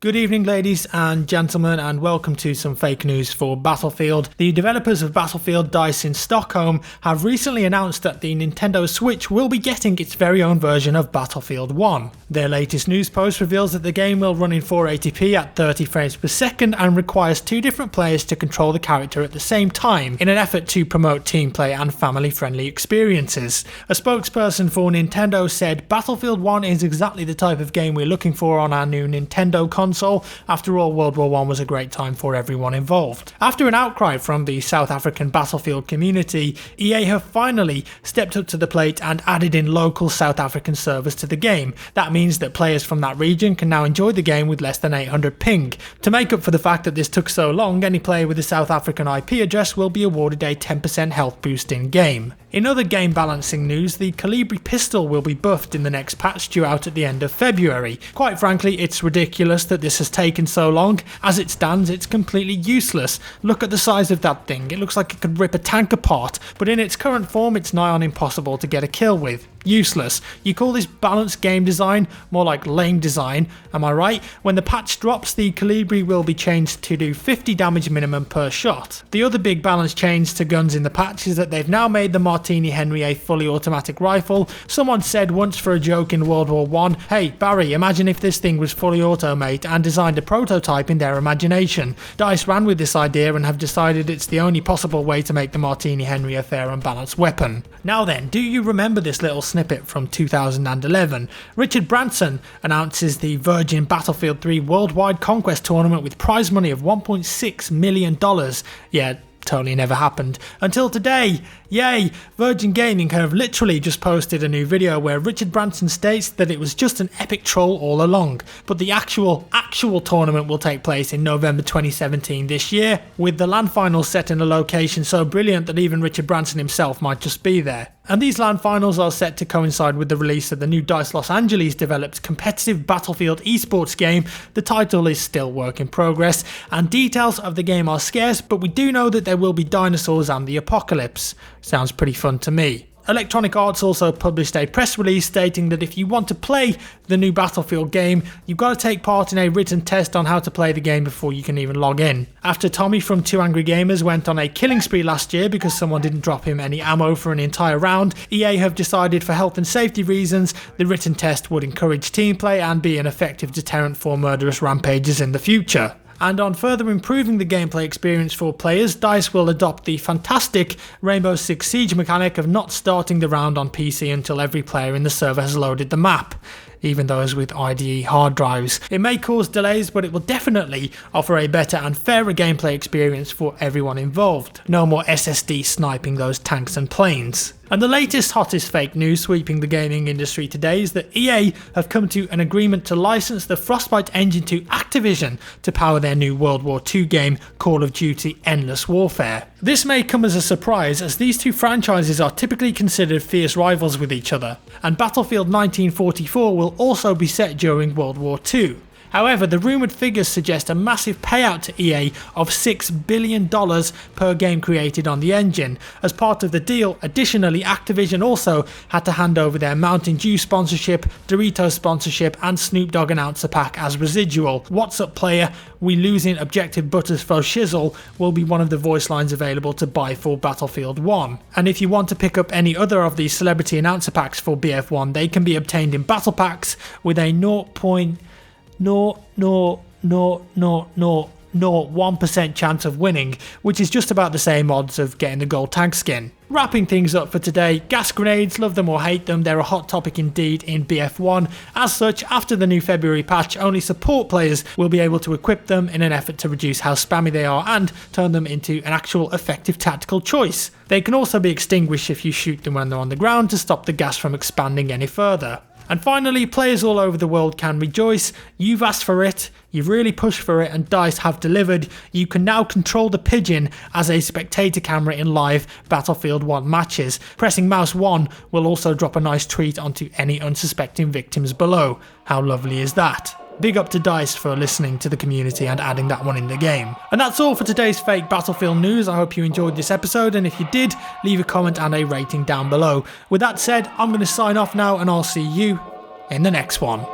Good evening, ladies and gentlemen, and welcome to some fake news for Battlefield. The developers of Battlefield, DICE in Stockholm, have recently announced that the Nintendo Switch will be getting its very own version of Battlefield 1. Their latest news post reveals that the game will run in 480p at 30 frames per second and requires two different players to control the character at the same time in an effort to promote team play and family-friendly experiences. A spokesperson for Nintendo said, "Battlefield 1 is exactly the type of game we're looking for on our new Nintendo console. After all, World War I was a great time for everyone involved." After an outcry from the South African Battlefield community, EA have finally stepped up to the plate and added in local South African servers to the game. That means that players from that region can now enjoy the game with less than 800 ping. To make up for the fact that this took so long, any player with a South African IP address will be awarded a 10% health boost in game. In other game balancing news, the Calibri pistol will be buffed in the next patch due out at the end of February. Quite frankly, it's ridiculous that this has taken so long. As it stands, it's completely useless. Look at the size of that thing, it looks like it could rip a tank apart, but in its current form it's nigh on impossible to get a kill with. Useless. You call this balanced game design? More like lame design, am I right? When the patch drops, the Calibri will be changed to do 50 damage minimum per shot. The other big balance change to guns in the patch is that they've now made the Martini Henry a fully automatic rifle. Someone said once for a joke in World War I, "Hey Barry, imagine if this thing was fully auto, mate," and designed a prototype in their imagination. DICE ran with this idea and have decided it's the only possible way to make the Martini Henry a fair and balanced weapon. Now then, do you remember this little snippet from 2011? Richard Branson announces the Virgin Battlefield 3 Worldwide Conquest Tournament with prize money of $1.6 million. Yeah, totally never happened. Until today. Yay! Virgin Gaming have literally just posted a new video where Richard Branson states that it was just an epic troll all along, but the actual tournament will take place in November 2017 this year, with the LAN finals set in a location so brilliant that even Richard Branson himself might just be there. And these LAN finals are set to coincide with the release of the new DICE Los Angeles developed competitive Battlefield esports game. The title is still work in progress, and details of the game are scarce, but we do know that there will be dinosaurs and the apocalypse. Sounds pretty fun to me. Electronic Arts also published a press release stating that if you want to play the new Battlefield game, you've got to take part in a written test on how to play the game before you can even log in. After Tommy from 2 Angry Gamers went on a killing spree last year because someone didn't drop him any ammo for an entire round, EA have decided for health and safety reasons the written test would encourage team play and be an effective deterrent for murderous rampages in the future. And on further improving the gameplay experience for players, DICE will adopt the fantastic Rainbow Six Siege mechanic of not starting the round on PC until every player in the server has loaded the map, even those with IDE hard drives. It may cause delays, but it will definitely offer a better and fairer gameplay experience for everyone involved. No more SSD sniping those tanks and planes. And the latest hottest fake news sweeping the gaming industry today is that EA have come to an agreement to license the Frostbite engine to Activision to power their new World War II game, Call of Duty Endless Warfare. This may come as a surprise, as these two franchises are typically considered fierce rivals with each other, and Battlefield 1944 will also be set during World War II. However, the rumoured figures suggest a massive payout to EA of $6 billion per game created on the engine. As part of the deal, additionally, Activision also had to hand over their Mountain Dew sponsorship, Doritos sponsorship and Snoop Dogg announcer pack as residual. What's up player? We losing Objective Butters for shizzle will be one of the voice lines available to buy for Battlefield 1. And if you want to pick up any other of these celebrity announcer packs for BF1, they can be obtained in battle packs with a 0.1% chance of winning, which is just about the same odds of getting the gold tag skin. Wrapping things up for today, gas grenades, love them or hate them, they're a hot topic indeed in BF1. As such, after the new February patch, only support players will be able to equip them in an effort to reduce how spammy they are and turn them into an actual effective tactical choice. They can also be extinguished if you shoot them when they're on the ground to stop the gas from expanding any further. And finally, players all over the world can rejoice. You've asked for it, you've really pushed for it, and DICE have delivered. You can now control the pigeon as a spectator camera in live Battlefield 1 matches. Pressing mouse 1 will also drop a nice treat onto any unsuspecting victims below. How lovely is that? Big up to DICE for listening to the community and adding that one in the game. And that's all for today's fake Battlefield news. I hope you enjoyed this episode, and if you did, leave a comment and a rating down below. With that said, I'm going to sign off now, and I'll see you in the next one.